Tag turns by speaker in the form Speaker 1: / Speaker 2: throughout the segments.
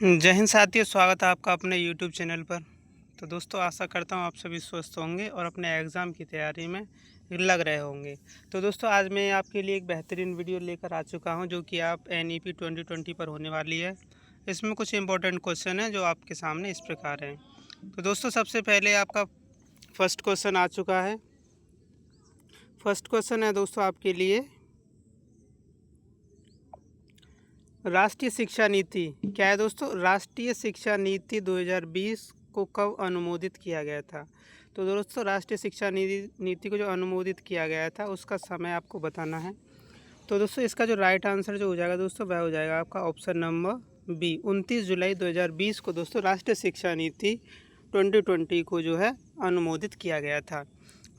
Speaker 1: जय हिंद साथियों, स्वागत है आपका अपने YouTube चैनल पर। तो दोस्तों, आशा करता हूँ आप सभी स्वस्थ होंगे और अपने एग्ज़ाम की तैयारी में लग रहे होंगे। तो दोस्तों, आज मैं आपके लिए एक बेहतरीन वीडियो लेकर आ चुका हूँ जो कि आप NEP 2020 पर होने वाली है। इसमें कुछ इंपॉर्टेंट क्वेश्चन हैं जो आपके सामने इस प्रकार हैं। तो दोस्तों, सबसे पहले आपका फर्स्ट क्वेश्चन आ चुका है। फर्स्ट क्वेश्चन है दोस्तों आपके लिए, राष्ट्रीय शिक्षा नीति क्या है दोस्तों? राष्ट्रीय शिक्षा नीति 2020 को कब अनुमोदित किया गया था? तो दोस्तों, राष्ट्रीय शिक्षा नीति को जो अनुमोदित किया गया था उसका समय आपको बताना है। तो दोस्तों, इसका जो राइट आंसर जो हो जाएगा दोस्तों, वह हो जाएगा आपका ऑप्शन नंबर बी। 29 जुलाई 2020 को दोस्तों राष्ट्रीय शिक्षा नीति 2020 को जो है अनुमोदित किया गया था।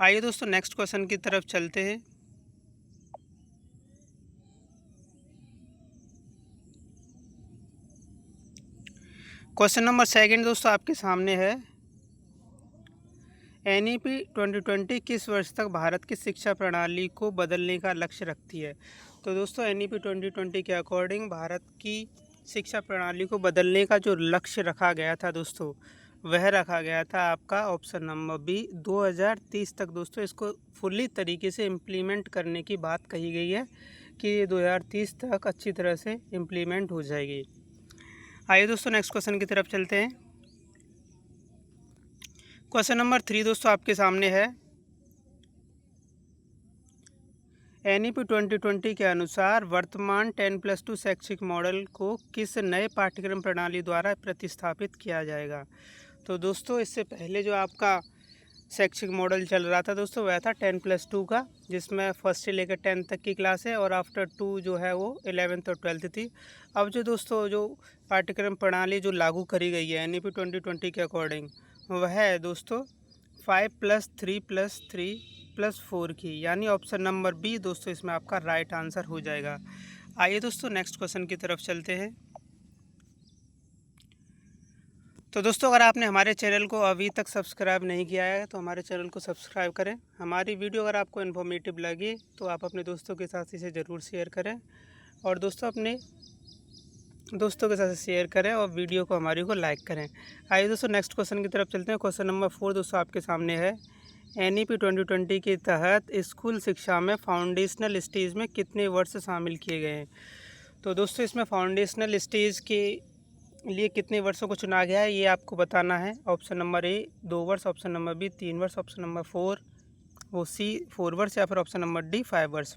Speaker 1: आइए दोस्तों, नेक्स्ट क्वेश्चन की तरफ चलते हैं। क्वेश्चन नंबर सेकंड दोस्तों आपके सामने है, NEP 2020 किस वर्ष तक भारत की शिक्षा प्रणाली को बदलने का लक्ष्य रखती है? तो दोस्तों, NEP 2020 के अकॉर्डिंग भारत की शिक्षा प्रणाली को बदलने का जो लक्ष्य रखा गया था दोस्तों, वह रखा गया था आपका ऑप्शन नंबर बी 2030 तक। दोस्तों, इसको फुल्ली तरीके से इम्प्लीमेंट करने की बात कही गई है कि 2030 तक अच्छी तरह से इम्प्लीमेंट हो जाएगी। आइए दोस्तों, नेक्स्ट क्वेश्चन की तरफ चलते हैं। क्वेश्चन नंबर 3 दोस्तों आपके सामने है, NEP 2020 के अनुसार वर्तमान 10+2 शैक्षिक मॉडल को किस नए पाठ्यक्रम प्रणाली द्वारा प्रतिस्थापित किया जाएगा? तो दोस्तों, इससे पहले जो आपका शैक्षिक मॉडल चल रहा था दोस्तों, वह था 10+2 का, जिसमें फर्स्ट से लेकर 10 तक की क्लास है और आफ्टर 2 जो है वो 11th और 12th थी। अब जो दोस्तों जो पाठ्यक्रम प्रणाली जो लागू करी गई है NEP 2020 के अकॉर्डिंग, वह है दोस्तों 5+3+3+4 की, यानी ऑप्शन नंबर बी दोस्तों इसमें आपका राइट आंसर हो जाएगा। आइए दोस्तों, नेक्स्ट क्वेश्चन की तरफ चलते हैं। तो दोस्तों, अगर आपने हमारे चैनल को अभी तक सब्सक्राइब नहीं किया है तो हमारे चैनल को सब्सक्राइब करें। हमारी वीडियो अगर आपको इन्फॉर्मेटिव लगी तो आप अपने दोस्तों के साथ इसे ज़रूर शेयर करें, और दोस्तों अपने दोस्तों के साथ शेयर करें और वीडियो को हमारी को लाइक करें। आइए दोस्तों, नेक्स्ट क्वेश्चन की तरफ चलते हैं। क्वेश्चन नंबर 4 दोस्तों आपके सामने है, NEP 2020 के तहत स्कूल शिक्षा में फाउंडेशनल स्टेज में कितने वर्ष शामिल किए गए हैं? तो दोस्तों, इसमें फाउंडेशनल स्टेज के लिए कितने वर्षों को चुना गया है ये आपको बताना है। ऑप्शन नंबर ए 2 वर्ष, ऑप्शन नंबर बी 3 वर्ष, ऑप्शन नंबर 4 वो सी 4 वर्ष, या फिर ऑप्शन नंबर डी 5 वर्ष।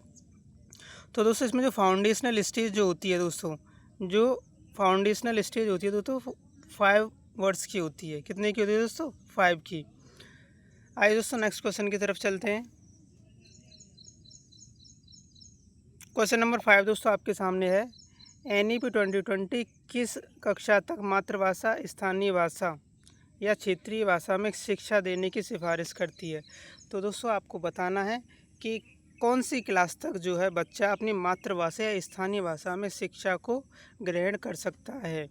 Speaker 1: तो दोस्तों, इसमें जो फाउंडेशनल स्टेज जो होती है दोस्तों, जो फाउंडेशनल स्टेज होती है दोस्तों 5 वर्ष की होती है। कितने की होती है दोस्तों? 5 की। आइए दोस्तों, नेक्स्ट क्वेश्चन की तरफ चलते हैं। क्वेश्चन नंबर 5 दोस्तों आपके सामने है, NEP 2020 किस कक्षा तक मातृभाषा, स्थानीय भाषा या क्षेत्रीय भाषा में शिक्षा देने की सिफारिश करती है? तो दोस्तों, आपको बताना है कि कौन सी क्लास तक जो है बच्चा अपनी मातृभाषा या स्थानीय भाषा में शिक्षा को ग्रहण कर सकता है।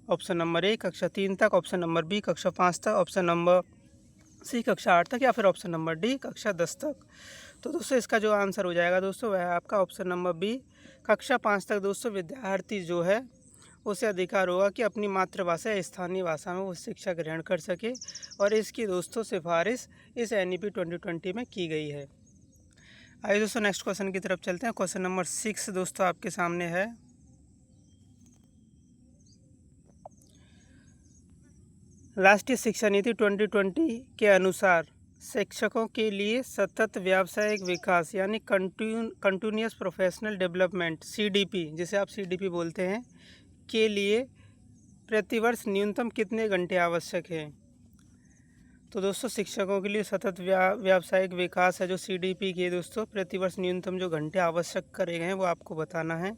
Speaker 1: ऑप्शन नंबर ए कक्षा 3 तक, ऑप्शन नंबर बी कक्षा 5 तक, ऑप्शन नंबर सी कक्षा 8 तक, या फिर ऑप्शन नंबर डी कक्षा 10 तक। तो दोस्तों, इसका जो आंसर हो जाएगा दोस्तों, वह है आपका ऑप्शन नंबर बी कक्षा 5 तक। दोस्तों, विद्यार्थी जो है उसे अधिकार होगा कि अपनी मातृभाषा या स्थानीय भाषा में वो शिक्षा ग्रहण कर सके, और इसकी दोस्तों सिफारिश इस NEP 2020 में की गई है। आइए दोस्तों, नेक्स्ट क्वेश्चन की तरफ चलते हैं। क्वेश्चन नंबर 6 दोस्तों आपके सामने है, राष्ट्रीय शिक्षा नीति 2020 के अनुसार शिक्षकों के लिए सतत व्यावसायिक विकास यानी कंटिन्यूअस प्रोफेशनल डेवलपमेंट CDP, जिसे आप CDP बोलते हैं, के लिए प्रतिवर्ष न्यूनतम कितने घंटे आवश्यक हैं? तो दोस्तों, शिक्षकों के लिए सतत व्यावसायिक विकास है जो CDP के दोस्तों प्रतिवर्ष न्यूनतम जो घंटे आवश्यक करे गए हैं वो आपको बताना है।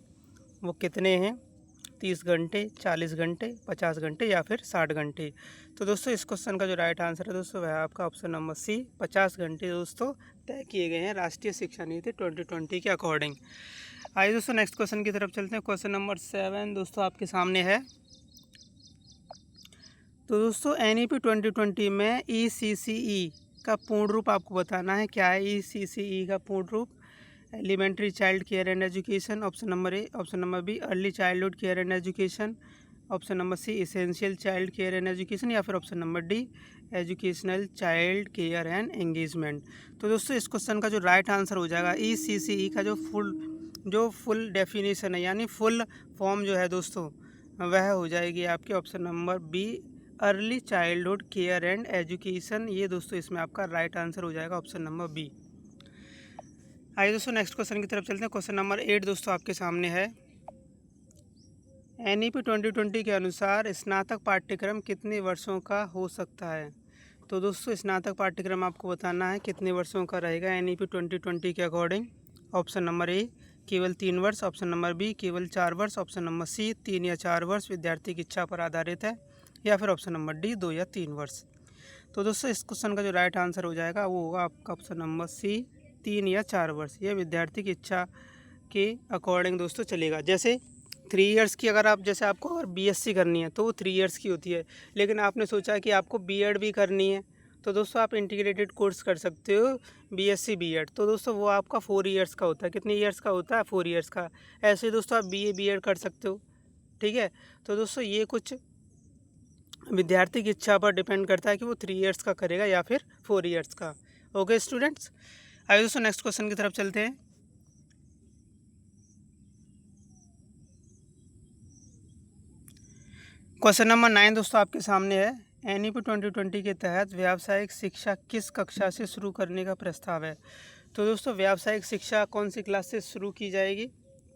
Speaker 1: वो कितने हैं? 30 घंटे, 40 घंटे, 50 घंटे या फिर 60 घंटे। तो दोस्तों, इस क्वेश्चन का जो राइट आंसर है दोस्तों, वह आपका ऑप्शन नंबर सी 50 घंटे दोस्तों तय किए गए हैं राष्ट्रीय शिक्षा नीति 2020 के अकॉर्डिंग। आइए दोस्तों, नेक्स्ट क्वेश्चन की तरफ चलते हैं। क्वेश्चन नंबर 7 दोस्तों आपके सामने है। तो दोस्तों, NEP 2020 में ECCE का पूर्ण रूप आपको बताना है। क्या है ECCE का पूर्ण रूप? Elementary child care and education, option number A, option number B early childhood care and education, option number C essential child care and education, या फिर option number D educational child care and engagement. तो दोस्तों इस question का जो right answer हो जाएगा ECCE का जो फुल डेफिनेशन है यानी फुल फॉर्म जो है दोस्तों वह हो जाएगी आपके option number B early childhood care and education. ये दोस्तों इसमें आपका राइट आंसर हो जाएगा ऑप्शन नंबर बी। आइए दोस्तों नेक्स्ट क्वेश्चन की तरफ चलते हैं। क्वेश्चन नंबर 8 दोस्तों आपके सामने है। NEP 2020 के अनुसार स्नातक पाठ्यक्रम कितने वर्षों का हो सकता है। तो दोस्तों स्नातक पाठ्यक्रम आपको बताना है कितने वर्षों का रहेगा NEP 2020 के अकॉर्डिंग। ऑप्शन नंबर ए केवल 3 वर्ष, ऑप्शन नंबर बी केवल 4 वर्ष, ऑप्शन नंबर सी 3 या 4 वर्ष विद्यार्थी की इच्छा पर आधारित है, या फिर ऑप्शन नंबर डी 2 या 3 वर्ष। तो दोस्तों इस क्वेश्चन का जो राइट आंसर हो जाएगा वो होगा आपका ऑप्शन नंबर सी 3 या 4 वर्ष। यह विद्यार्थी की इच्छा के अकॉर्डिंग दोस्तों चलेगा। जैसे 3 इयर्स की अगर आप जैसे आपको अगर BSc करनी है तो वो 3 इयर्स की होती है, लेकिन आपने सोचा कि आपको B.Ed भी करनी है तो दोस्तों आप इंटीग्रेटेड कोर्स कर सकते हो BSc B.Ed। तो दोस्तों वो आपका 4 इयर्स का होता है। कितने इयर्स का होता है? 4 इयर्स का। ऐसे ही दोस्तों आप BA B.Ed कर सकते हो। ठीक है, तो दोस्तों ये कुछ विद्यार्थी की इच्छा पर डिपेंड करता है कि वो 3 इयर्स का करेगा या फिर 4 इयर्स का। ओके स्टूडेंट्स, आइए दोस्तों नेक्स्ट क्वेश्चन की तरफ चलते हैं। क्वेश्चन नंबर 9 दोस्तों आपके सामने है। NEP 2020 के तहत व्यावसायिक शिक्षा किस कक्षा से शुरू करने का प्रस्ताव है। तो दोस्तों व्यावसायिक शिक्षा कौन सी क्लास से शुरू की जाएगी।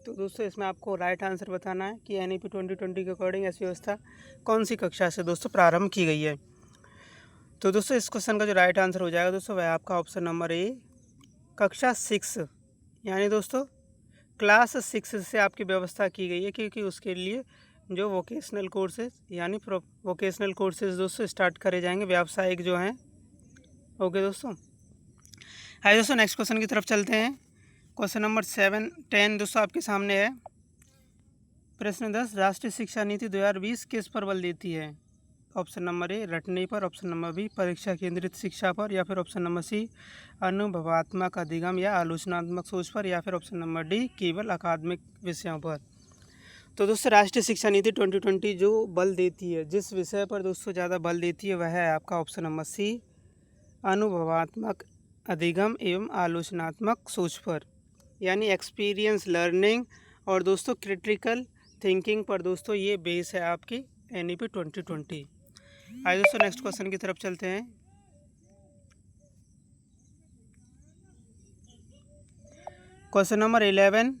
Speaker 1: तो दोस्तों इसमें आपको राइट आंसर बताना है कि NEP 2020 के अकॉर्डिंग ऐसी व्यवस्था कौन सी कक्षा से दोस्तों प्रारंभ की गई है। तो दोस्तों इस क्वेश्चन का जो राइट आंसर हो जाएगा दोस्तों वह आपका ऑप्शन नंबर ए कक्षा 6 यानी दोस्तों क्लास 6 से आपकी व्यवस्था की गई है, क्योंकि उसके लिए जो वोकेशनल कोर्सेज यानी वोकेशनल कोर्सेज दोस्तों स्टार्ट करे जाएंगे व्यावसायिक जो हैं। ओके दोस्तों, आइए दोस्तों नेक्स्ट क्वेश्चन की तरफ चलते हैं। क्वेश्चन नंबर 10 दोस्तों आपके सामने है। प्रश्न 10 राष्ट्रीय शिक्षा नीति 2020 किस पर बल देती है। ऑप्शन नंबर ए रटने पर, ऑप्शन नंबर बी परीक्षा केंद्रित शिक्षा पर, या फिर ऑप्शन नंबर सी अनुभवात्मक अधिगम या आलोचनात्मक सोच पर, या फिर ऑप्शन नंबर डी केवल अकादमिक विषयों पर। तो दोस्तों राष्ट्रीय शिक्षा नीति 2020 जो बल देती है, जिस विषय पर दोस्तों ज़्यादा बल देती है वह है आपका ऑप्शन नंबर सी अनुभवात्मक अधिगम एवं आलोचनात्मक सोच पर, यानी एक्सपीरियंस लर्निंग और दोस्तों क्रिटिकल थिंकिंग पर दोस्तों ये बेस है आपकी NEP 2020। आइए दोस्तों नेक्स्ट क्वेश्चन की तरफ चलते हैं। क्वेश्चन नंबर 11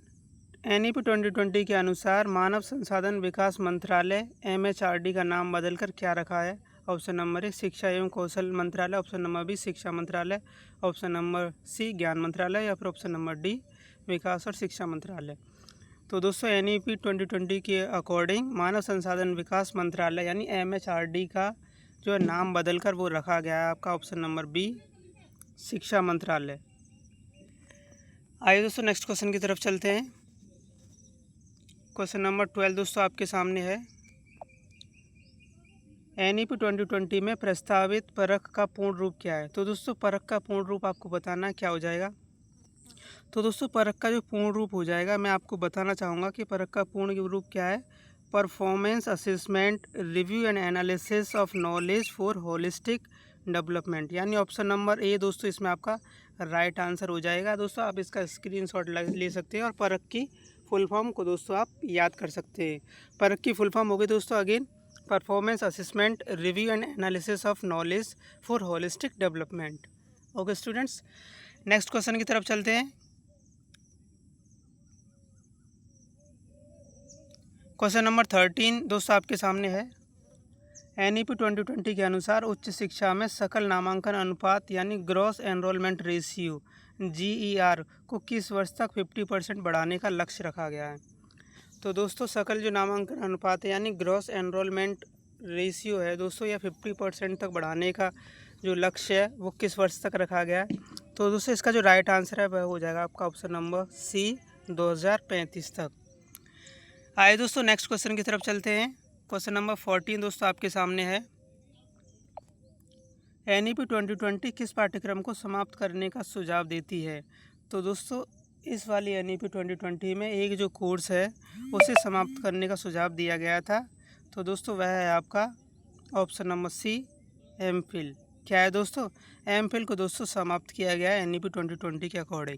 Speaker 1: NEP 2020 के अनुसार मानव संसाधन विकास मंत्रालय MHRD का नाम बदलकर क्या रखा है। ऑप्शन नंबर ए शिक्षा एवं कौशल मंत्रालय, ऑप्शन नंबर बी शिक्षा मंत्रालय, ऑप्शन नंबर सी ज्ञान मंत्रालय, या फिर ऑप्शन नंबर डी विकास और शिक्षा मंत्रालय। तो दोस्तों NEP 2020 के अकॉर्डिंग मानव संसाधन विकास मंत्रालय यानी MHRD का जो नाम बदलकर वो रखा गया है आपका ऑप्शन नंबर बी शिक्षा मंत्रालय। आइए दोस्तों नेक्स्ट क्वेश्चन की तरफ चलते हैं। क्वेश्चन नंबर 12 दोस्तों आपके सामने है। NEP 2020 में प्रस्तावित परख का पूर्ण रूप क्या है। तो दोस्तों परख का पूर्ण रूप आपको बताना क्या हो जाएगा। तो दोस्तों परख का जो पूर्ण रूप हो जाएगा मैं आपको बताना चाहूँगा कि परख का पूर्ण रूप क्या है। Performance assessment review and analysis of knowledge for holistic development, यानी ऑप्शन नंबर ए दोस्तों इसमें आपका राइट आंसर हो जाएगा। दोस्तों आप इसका स्क्रीनशॉट ले सकते हैं और परख की फुल फॉर्म को दोस्तों आप याद कर सकते हैं। परख की फुल फॉर्म होगी दोस्तों again performance assessment review and analysis of knowledge for holistic development. Okay students, next question की तरफ चलते हैं। क्वेश्चन नंबर 13 दोस्तों आपके सामने है। NEP 2020 के अनुसार उच्च शिक्षा में सकल नामांकन अनुपात यानी ग्रॉस एनरोलमेंट रेशियो GER को किस वर्ष तक 50% बढ़ाने का लक्ष्य रखा गया है। तो दोस्तों सकल जो नामांकन अनुपात है यानी ग्रॉस एनरोलमेंट रेशियो है दोस्तों यह 50% तक बढ़ाने का जो लक्ष्य है वो किस वर्ष तक रखा गया है। तो दोस्तों इसका जो राइट आंसर है वह हो जाएगा आपका ऑप्शन नंबर सी 2035 तक। आइए दोस्तों नेक्स्ट क्वेश्चन की तरफ चलते हैं। क्वेश्चन नंबर 14 दोस्तों आपके सामने है। NEP 2020 किस पाठ्यक्रम को समाप्त करने का सुझाव देती है। तो दोस्तों इस वाली NEP 2020 में एक जो कोर्स है उसे समाप्त करने का सुझाव दिया गया था। तो दोस्तों वह है आपका ऑप्शन नंबर सी, एमफिल। क्या है दोस्तों? एमफिल को दोस्तों समाप्त किया गया है NEP 2020 के अकॉर्डिंग।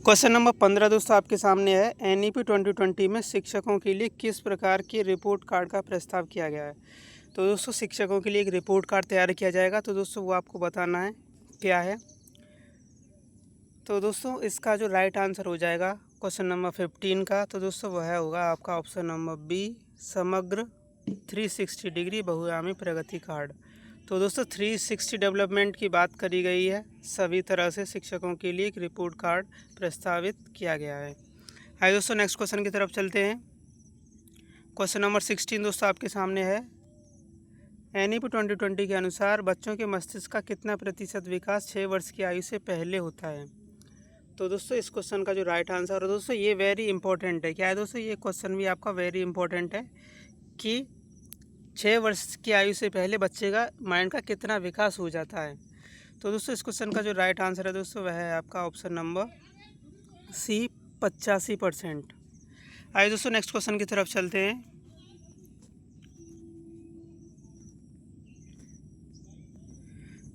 Speaker 1: क्वेश्चन नंबर 15 दोस्तों आपके सामने है, NEP 2020 में शिक्षकों के लिए किस प्रकार के रिपोर्ट कार्ड का प्रस्ताव किया गया है। तो दोस्तों शिक्षकों के लिए एक रिपोर्ट कार्ड तैयार किया जाएगा, तो दोस्तों वो आपको बताना है क्या है। तो दोस्तों इसका जो राइट आंसर हो जाएगा क्वेश्चन नंबर 15 का, तो दोस्तों वह होगा आपका ऑप्शन नंबर बी, समग्र 360 डिग्री बहुआयामी प्रगति कार्ड। तो दोस्तों 360 डेवलपमेंट की बात करी गई है, सभी तरह से शिक्षकों के लिए एक रिपोर्ट कार्ड प्रस्तावित किया गया है। आइए दोस्तों नेक्स्ट क्वेश्चन की तरफ चलते हैं। क्वेश्चन नंबर 16 दोस्तों आपके सामने है, NEP 2020 के अनुसार बच्चों के मस्तिष्क का कितना प्रतिशत विकास 6 वर्ष की आयु से पहले होता है। तो दोस्तों इस क्वेश्चन का जो राइट आंसर है दोस्तों, ये वेरी इंपॉर्टेंट है। क्या है दोस्तों? ये क्वेश्चन भी आपका वेरी इंपॉर्टेंट है कि 6 वर्ष की आयु से पहले बच्चे का माइंड का कितना विकास हो जाता है। तो दोस्तों इस क्वेश्चन का जो राइट आंसर है दोस्तों, वह है आपका ऑप्शन नंबर सी, 85%। आइए दोस्तों नेक्स्ट क्वेश्चन की तरफ चलते हैं।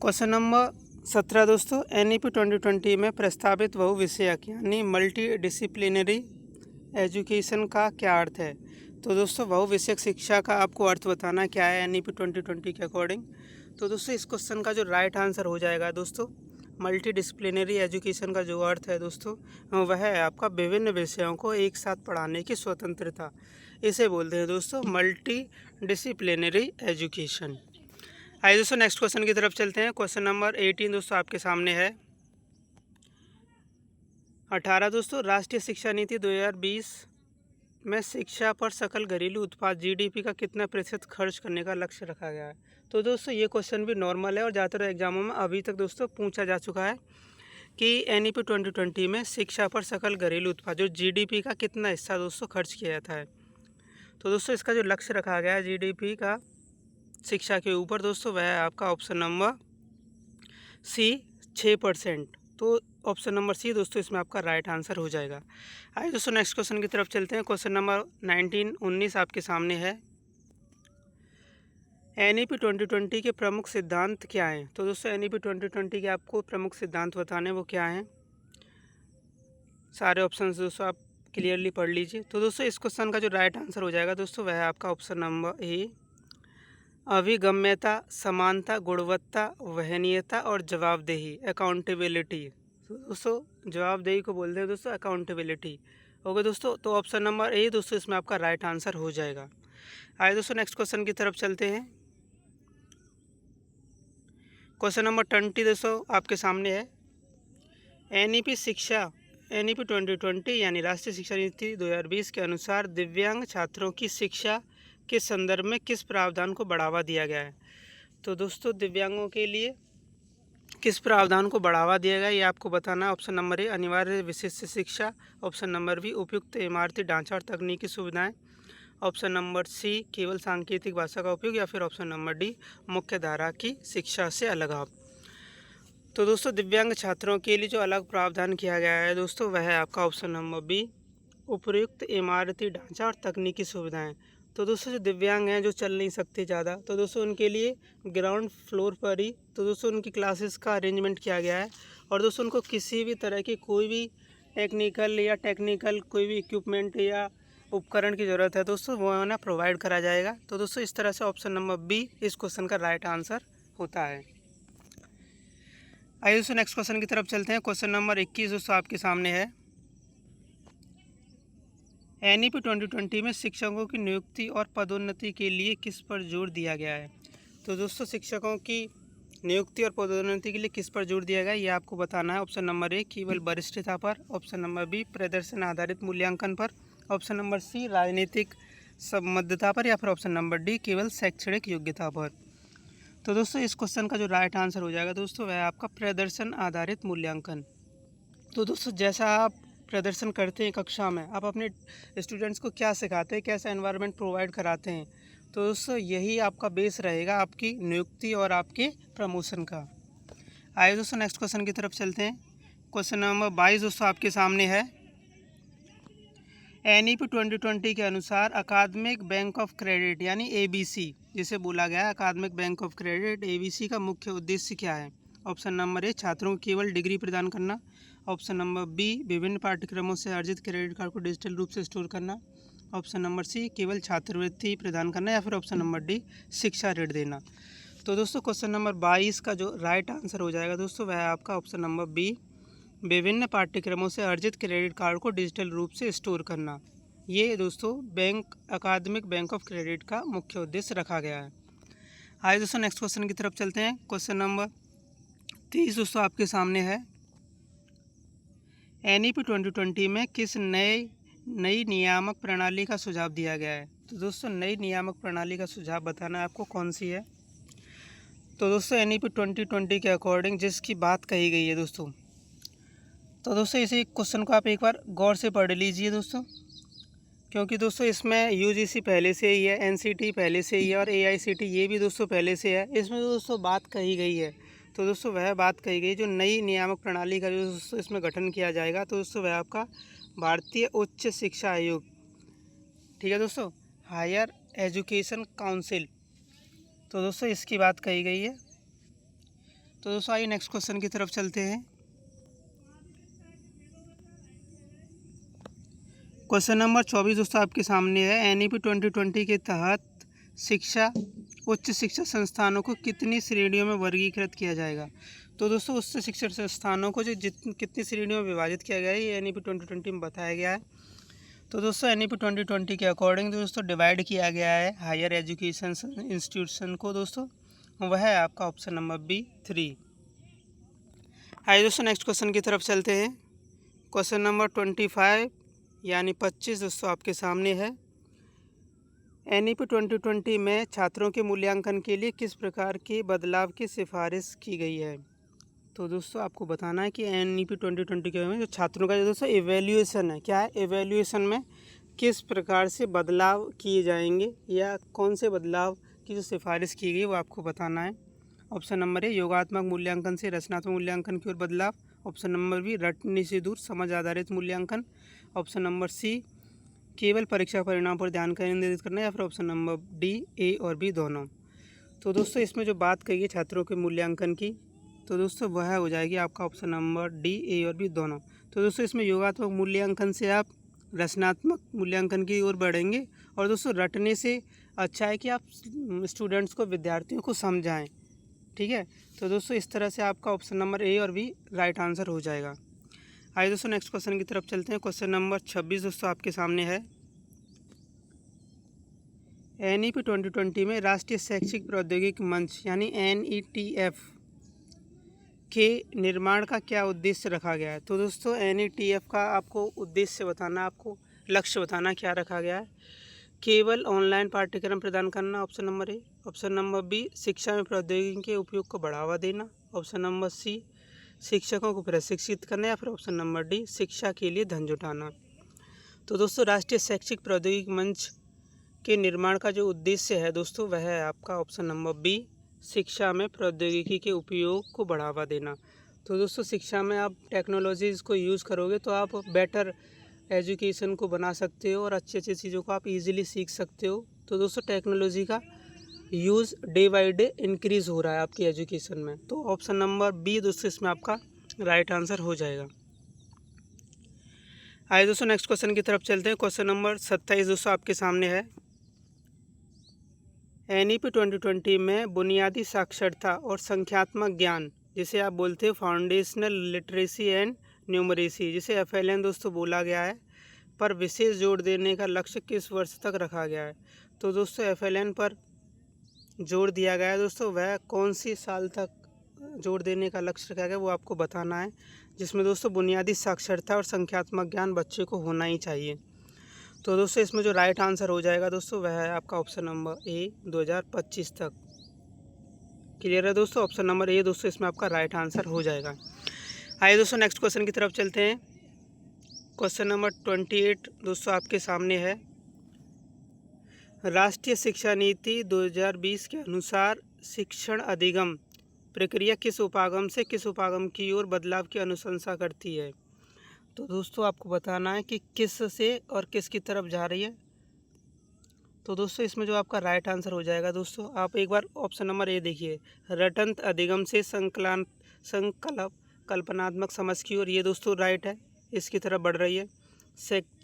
Speaker 1: क्वेश्चन नंबर 17 दोस्तों, NEP 2020 में प्रस्तावित बहुविषयक यानी मल्टी डिसिप्लिनरी एजुकेशन का क्या अर्थ है। तो दोस्तों बहुविषयक शिक्षा का आपको अर्थ बताना क्या है NEP 2020 के अकॉर्डिंग। तो दोस्तों इस क्वेश्चन का जो राइट आंसर हो जाएगा दोस्तों, मल्टी डिसिप्लिनरी एजुकेशन का जो अर्थ है दोस्तों, वह है आपका विभिन्न विषयों को एक साथ पढ़ाने की स्वतंत्रता। इसे बोलते हैं दोस्तों मल्टी डिसिप्लिनरी एजुकेशन। आइए दोस्तों नेक्स्ट क्वेश्चन की तरफ चलते हैं। क्वेश्चन नंबर 18 दोस्तों आपके सामने है। 18 दोस्तों, राष्ट्रीय शिक्षा नीति 2020 में शिक्षा पर सकल घरेलू उत्पाद GDP का कितना प्रतिशत खर्च करने का लक्ष्य रखा गया है। तो दोस्तों ये क्वेश्चन भी नॉर्मल है और ज़्यादातर एग्जामों में अभी तक दोस्तों पूछा जा चुका है कि NEP 2020 में शिक्षा पर सकल घरेलू उत्पाद जो GDP का कितना हिस्सा दोस्तों खर्च किया जाता है। तो दोस्तों इसका जो लक्ष्य रखा गया है GDP का शिक्षा के ऊपर दोस्तों, वह है आपका ऑप्शन नंबर सी, 6%। तो ऑप्शन नंबर सी दोस्तों इसमें आपका राइट आंसर हो जाएगा। आइए दोस्तों नेक्स्ट क्वेश्चन की तरफ चलते हैं। क्वेश्चन नंबर 19 आपके सामने है, NEP 2020 के प्रमुख सिद्धांत क्या हैं। तो दोस्तों NEP 2020 के आपको प्रमुख सिद्धांत बताने वो क्या हैं। सारे ऑप्शन दोस्तों आप क्लियरली पढ़ लीजिए। तो दोस्तों इस क्वेश्चन का जो राइट आंसर हो जाएगा दोस्तों, वह है आपका ऑप्शन नंबर ए, अभिगम्यता, समानता, गुणवत्ता, वहनीयता और जवाबदेही, अकाउंटेबिलिटी। दोस्तों जवाबदेही को बोलते हैं दोस्तों अकाउंटेबिलिटी। ओके दोस्तों, तो ऑप्शन नंबर ए दोस्तों इसमें आपका राइट आंसर हो जाएगा। आइए दोस्तों नेक्स्ट क्वेश्चन की तरफ चलते हैं। क्वेश्चन नंबर 20 दोस्तों आपके सामने है, NEP 2020 यानी राष्ट्रीय शिक्षा नीति 2020 के अनुसार दिव्यांग छात्रों की शिक्षा के संदर्भ में किस प्रावधान को बढ़ावा दिया गया है। तो दोस्तों दिव्यांगों के लिए किस प्रावधान को बढ़ावा दिया गया ये आपको बताना है। ऑप्शन नंबर ए, अनिवार्य विशिष्ट शिक्षा। ऑप्शन नंबर बी, उपयुक्त इमारती ढांचा और तकनीकी सुविधाएं। ऑप्शन नंबर सी, केवल सांकेतिक भाषा का उपयोग। या फिर ऑप्शन नंबर डी, मुख्य धारा की शिक्षा से अलगाव। तो दोस्तों दिव्यांग छात्रों के लिए जो अलग प्रावधान किया गया है दोस्तों, वह है आपका ऑप्शन नंबर बी, उपयुक्त इमारती ढांचा और तकनीकी सुविधाएं। तो दोस्तों जो दिव्यांग हैं, जो चल नहीं सकते ज़्यादा, तो दोस्तों उनके लिए ग्राउंड फ्लोर पर ही तो दोस्तों उनकी क्लासेस का अरेंजमेंट किया गया है। और दोस्तों उनको किसी भी तरह की कोई भी टेक्निकल कोई भी इक्विपमेंट या उपकरण की ज़रूरत है दोस्तों, वो उन्हें प्रोवाइड करा जाएगा। तो दोस्तों इस तरह से ऑप्शन नंबर बी इस क्वेश्चन का राइट आंसर होता है। आइए दोस्तों नेक्स्ट क्वेश्चन की तरफ चलते हैं। क्वेश्चन नंबर 21 दोस्तों आपके सामने है, NEP 2020 में शिक्षकों की नियुक्ति और पदोन्नति के लिए किस पर जोर दिया गया है। तो दोस्तों शिक्षकों की नियुक्ति और पदोन्नति के लिए किस पर जोर दिया गया ये आपको बताना है। ऑप्शन नंबर ए, केवल वरिष्ठता पर। ऑप्शन नंबर बी, प्रदर्शन आधारित मूल्यांकन पर। ऑप्शन नंबर सी, राजनीतिक संबद्धता पर। या फिर ऑप्शन नंबर डी, केवल शैक्षणिक योग्यता पर। तो दोस्तों इस क्वेश्चन का जो राइट आंसर हो जाएगा दोस्तों, वह है आपका प्रदर्शन आधारित मूल्यांकन। तो दोस्तों जैसा आप प्रदर्शन करते हैं कक्षा में, आप अपने स्टूडेंट्स को क्या सिखाते हैं, कैसा एनवायरनमेंट प्रोवाइड कराते हैं, तो दोस्तों यही आपका बेस रहेगा आपकी नियुक्ति और आपके प्रमोशन का। आइए दोस्तों नेक्स्ट क्वेश्चन की तरफ चलते हैं। क्वेश्चन नंबर 22 दोस्तों आपके सामने है, NEP 2020 के अनुसार अकादमिक बैंक ऑफ क्रेडिट यानी ABC जिसे बोला गया है अकादमिक बैंक ऑफ क्रेडिट ABC का मुख्य उद्देश्य क्या है? ऑप्शन नंबर ए छात्रों को केवल डिग्री प्रदान करना। ऑप्शन नंबर बी विभिन्न पाठ्यक्रमों से अर्जित क्रेडिट कार्ड को डिजिटल रूप से स्टोर करना। ऑप्शन नंबर सी केवल छात्रवृत्ति प्रदान करना, या फिर ऑप्शन नंबर डी शिक्षा ऋण देना। तो दोस्तों क्वेश्चन नंबर 22 का जो राइट आंसर हो जाएगा दोस्तों वह है आपका ऑप्शन नंबर बी विभिन्न पाठ्यक्रमों से अर्जित क्रेडिट कार्ड को डिजिटल रूप से स्टोर करना। ये दोस्तों अकादमिक बैंक ऑफ क्रेडिट का मुख्य उद्देश्य रखा गया है। आइए दोस्तों नेक्स्ट क्वेश्चन की तरफ चलते हैं। क्वेश्चन नंबर 30 दोस्तों आपके सामने है। NEP 2020 में किस नई नियामक प्रणाली का सुझाव दिया गया है? तो दोस्तों नई नियामक प्रणाली का सुझाव बताना है आपको कौन सी है। तो दोस्तों NEP 2020 के अकॉर्डिंग जिसकी बात कही गई है दोस्तों, तो दोस्तों इसी क्वेश्चन को आप एक बार गौर से पढ़ लीजिए दोस्तों, क्योंकि दोस्तों इसमें UGC पहले से ही है, NCT पहले से ही है और AICT ये भी दोस्तों पहले से है। इसमें दोस्तों बात कही गई है, तो दोस्तों वह बात कही गई जो नई नियामक प्रणाली का जो दोस्तों इसमें गठन किया जाएगा, तो दोस्तों वह आपका भारतीय उच्च शिक्षा आयोग, ठीक है दोस्तों, हायर एजुकेशन काउंसिल। तो दोस्तों इसकी बात कही गई है। तो दोस्तों आइए नेक्स्ट क्वेश्चन की तरफ चलते हैं। क्वेश्चन नंबर 24 दोस्तों आपके सामने है। NEP 2020 के तहत उच्च शिक्षा संस्थानों को कितनी श्रेणियों में वर्गीकृत किया जाएगा? तो दोस्तों उच्च शिक्षा संस्थानों को कितनी श्रेणियों में विभाजित किया गया है ये NEP 2020 में बताया गया है। तो दोस्तों NEP 2020 के अकॉर्डिंग दोस्तों डिवाइड किया गया है हायर एजुकेशन इंस्टीट्यूशन को दोस्तों, वह है आपका ऑप्शन नंबर बी 3। आइए दोस्तों नेक्स्ट क्वेश्चन की तरफ चलते हैं। क्वेश्चन नंबर 25 यानी 25 दोस्तों आपके सामने है। NEP 2020 में छात्रों के मूल्यांकन के लिए किस प्रकार के बदलाव की सिफारिश की गई है? तो दोस्तों आपको बताना है कि NEP 2020 के में जो छात्रों का जो दोस्तों एवेल्यूएशन है, क्या है एवेल्यूएशन में किस प्रकार से बदलाव किए जाएंगे या कौन से बदलाव की जो सिफारिश की गई वो आपको बताना है। ऑप्शन नंबर ए योगात्मक मूल्यांकन से रचनात्मक मूल्यांकन की ओर बदलाव। ऑप्शन नंबर बी रटने से दूर समझ आधारित मूल्यांकन। ऑप्शन नंबर सी केवल परीक्षा परिणाम पर ध्यान केंद्रित करना, या फिर ऑप्शन नंबर डी ए और बी दोनों। तो दोस्तों इसमें जो बात कही है छात्रों के मूल्यांकन की, तो दोस्तों वह हो जाएगी आपका ऑप्शन नंबर डी ए और बी दोनों। तो दोस्तों इसमें योगात्मक मूल्यांकन से आप रचनात्मक मूल्यांकन की ओर बढ़ेंगे, और दोस्तों रटने से अच्छा है कि आप स्टूडेंट्स को विद्यार्थियों को समझाएं, ठीक है। तो दोस्तों इस तरह से आपका ऑप्शन नंबर ए और बी राइट आंसर हो जाएगा। आइए दोस्तों नेक्स्ट क्वेश्चन की तरफ चलते हैं। क्वेश्चन नंबर 26 दोस्तों आपके सामने है। NEP 2020 में राष्ट्रीय शैक्षिक प्रौद्योगिकी मंच यानी NETF के निर्माण का क्या उद्देश्य रखा गया है? तो दोस्तों NETF का आपको उद्देश्य बताना, आपको लक्ष्य बताना क्या रखा गया है। केवल ऑनलाइन पाठ्यक्रम प्रदान करना, option number A. Option number B शिक्षा में प्रौद्योगिकी के उपयोग को बढ़ावा देना। ऑप्शन नंबर सी शिक्षकों को प्रशिक्षित करना, या फिर ऑप्शन नंबर डी शिक्षा के लिए धन जुटाना। तो दोस्तों राष्ट्रीय शैक्षिक प्रौद्योगिकी मंच के निर्माण का जो उद्देश्य है दोस्तों वह है आपका ऑप्शन नंबर बी शिक्षा में प्रौद्योगिकी के उपयोग को बढ़ावा देना। तो दोस्तों शिक्षा में आप टेक्नोलॉजीज़ को यूज़ करोगे तो आप बेटर एजुकेशन को बना सकते हो और अच्छी अच्छी चीज़ों को आप इजीली सीख सकते हो। तो दोस्तों टेक्नोलॉजी का use day by day increase हो रहा है आपकी एजुकेशन में। तो ऑप्शन नंबर बी दोस्तों इसमें आपका राइट आंसर हो जाएगा। आइए दोस्तों नेक्स्ट क्वेश्चन की तरफ चलते हैं। क्वेश्चन नंबर 27 दोस्तों आपके सामने है। NEP 2020 में बुनियादी साक्षरता और संख्यात्मक ज्ञान जिसे आप बोलते हो फाउंडेशनल लिटरेसी एंड न्यूमरेसी, जिसे FLN दोस्तों बोला गया है, पर विशेष जोर देने का लक्ष्य किस वर्ष तक रखा गया है? तो दोस्तों FLN पर जोर दिया गया है दोस्तों, वह कौन सी साल तक जोर देने का लक्ष्य रखा गया वो आपको बताना है, जिसमें दोस्तों बुनियादी साक्षरता और संख्यात्मक ज्ञान बच्चे को होना ही चाहिए। तो दोस्तों इसमें जो राइट आंसर हो जाएगा दोस्तों वह है आपका ऑप्शन नंबर ए 2025 तक। क्लियर है दोस्तों, ऑप्शन नंबर ए दोस्तों इसमें आपका राइट आंसर हो जाएगा। आइए दोस्तों नेक्स्ट क्वेश्चन की तरफ चलते हैं। क्वेश्चन नंबर 28 दोस्तों आपके सामने है। राष्ट्रीय शिक्षा नीति 2020 के अनुसार शिक्षण अधिगम प्रक्रिया किस उपागम से किस उपागम की ओर बदलाव की अनुशंसा करती है? तो दोस्तों आपको बताना है कि किस से और किसकी तरफ जा रही है। तो दोस्तों इसमें जो आपका राइट आंसर हो जाएगा दोस्तों, आप एक बार ऑप्शन नंबर ए देखिए, रटंत अधिगम से संकल्प कल्पनात्मक समझ की ओर, ये दोस्तों राइट है, इसकी तरफ बढ़ रही है।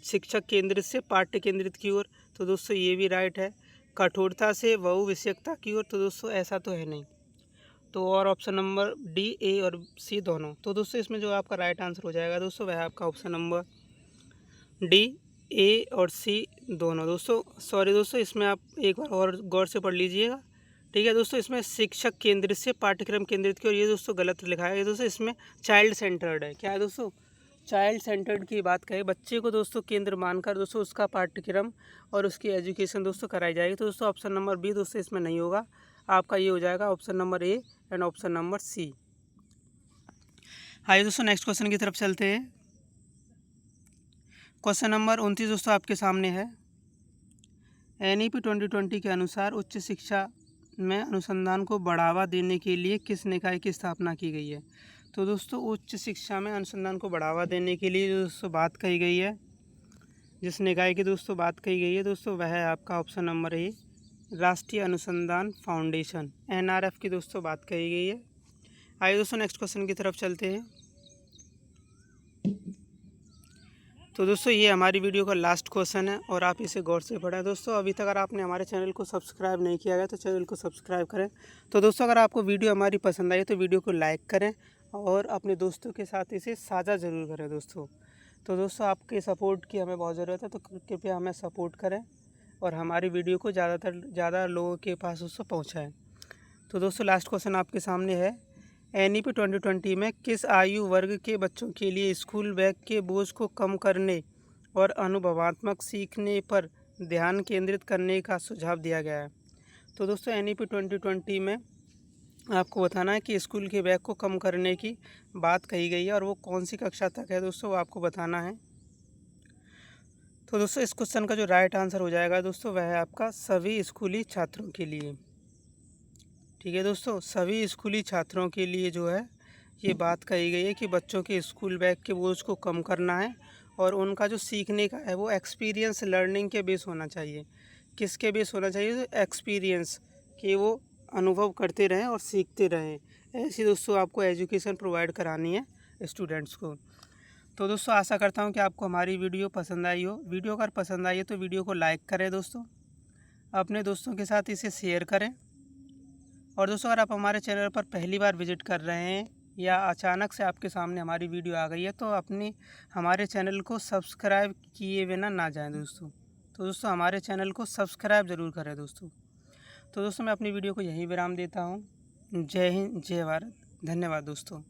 Speaker 1: शिक्षक केंद्रित से पाठ्य केंद्रित की ओर, तो दोस्तों ये भी राइट है। कठोरता से बहुविषयकता की ओर, तो दोस्तों ऐसा तो है नहीं। तो और ऑप्शन नंबर डी, ए और सी दोनों। तो दोस्तों इसमें जो आपका राइट आंसर हो जाएगा दोस्तों, वह आपका ऑप्शन नंबर डी, ए और सी दोनों। दोस्तों सॉरी दोस्तों, इसमें आप एक बार और गौर से पढ़ लीजिएगा। ठीक है दोस्तों, इसमें शिक्षक केंद्रित से पाठ्यक्रम केंद्रित की ओर, ये दोस्तों गलत लिखा है। ये दोस्तों इसमें चाइल्ड सेंटर्ड है। क्या है दोस्तों? चाइल्ड सेंटर्ड की बात करें, बच्चे को दोस्तों केंद्र मानकर दोस्तों उसका पाठ्यक्रम और उसकी एजुकेशन दोस्तों कराई जाएगी। तो दोस्तों ऑप्शन नंबर बी दोस्तों इसमें नहीं होगा, आपका ये हो जाएगा option number A and option number C. आइए दोस्तों नेक्स्ट क्वेश्चन की तरफ चलते हैं। क्वेश्चन नंबर 29 दोस्तों आपके सामने है। NEP 2020 के अनुसार उच्च शिक्षा में अनुसंधान को बढ़ावा देने के लिए किस निकाय की स्थापना की गई है? तो दोस्तों उच्च शिक्षा में अनुसंधान को बढ़ावा देने के लिए जो दोस्तों बात कही गई है, जिस निकाय की दोस्तों बात कही गई है दोस्तों, वह है आपका ऑप्शन नंबर ए, राष्ट्रीय अनुसंधान फाउंडेशन, NRF की दोस्तों बात कही गई है। आइए दोस्तों नेक्स्ट क्वेश्चन की तरफ चलते हैं। तो दोस्तों ये हमारी वीडियो का लास्ट क्वेश्चन है और आप इसे गौर से पढ़ें। दोस्तों अभी तक अगर आपने हमारे चैनल को सब्सक्राइब नहीं किया है तो चैनल को सब्सक्राइब करें। तो दोस्तों अगर आपको वीडियो हमारी पसंद आई तो वीडियो को लाइक करें और अपने दोस्तों के साथ इसे साझा ज़रूर करें दोस्तों। तो दोस्तों आपके सपोर्ट की हमें बहुत ज़रूरत है, तो कृपया हमें सपोर्ट करें और हमारी वीडियो को ज़्यादा लोगों के पास उसको पहुँचाएँ। तो दोस्तों लास्ट क्वेश्चन आपके सामने है। NEP 2020 में किस आयु वर्ग के बच्चों के लिए स्कूल बैग के बोझ को कम करने और अनुभवात्मक सीखने पर ध्यान केंद्रित करने का सुझाव दिया गया है? तो दोस्तों NEP 2020 में आपको बताना है कि स्कूल के बैग को कम करने की बात कही गई है और वो कौन सी कक्षा तक है दोस्तों, वो आपको बताना है। तो दोस्तों इस क्वेश्चन का जो राइट आंसर हो जाएगा दोस्तों, वह है आपका सभी स्कूली छात्रों के लिए। ठीक है दोस्तों, सभी स्कूली छात्रों के लिए जो है ये बात कही गई है कि बच्चों के स्कूल बैग के बोझ को कम करना है और उनका जो सीखने का है वो एक्सपीरियंस लर्निंग के बेस होना चाहिए। किसके बेस होना चाहिए? तो एक्सपीरियंस, कि वो अनुभव करते रहें और सीखते रहें। ऐसी दोस्तों आपको एजुकेशन प्रोवाइड करानी है स्टूडेंट्स को। तो दोस्तों आशा करता हूँ कि आपको हमारी वीडियो पसंद आई हो। वीडियो अगर पसंद आई है तो वीडियो को लाइक करें दोस्तों, अपने दोस्तों के साथ इसे शेयर करें। और दोस्तों अगर आप हमारे चैनल पर पहली बार विजिट कर रहे हैं या अचानक से आपके सामने हमारी वीडियो आ गई है तो अपनी हमारे चैनल को सब्सक्राइब किए बिना ना जाएं दोस्तों। तो दोस्तों हमारे चैनल को सब्सक्राइब ज़रूर करें दोस्तों। तो दोस्तों मैं अपनी वीडियो को यहीं विराम देता हूँ। जय हिंद, जय भारत, धन्यवाद दोस्तों।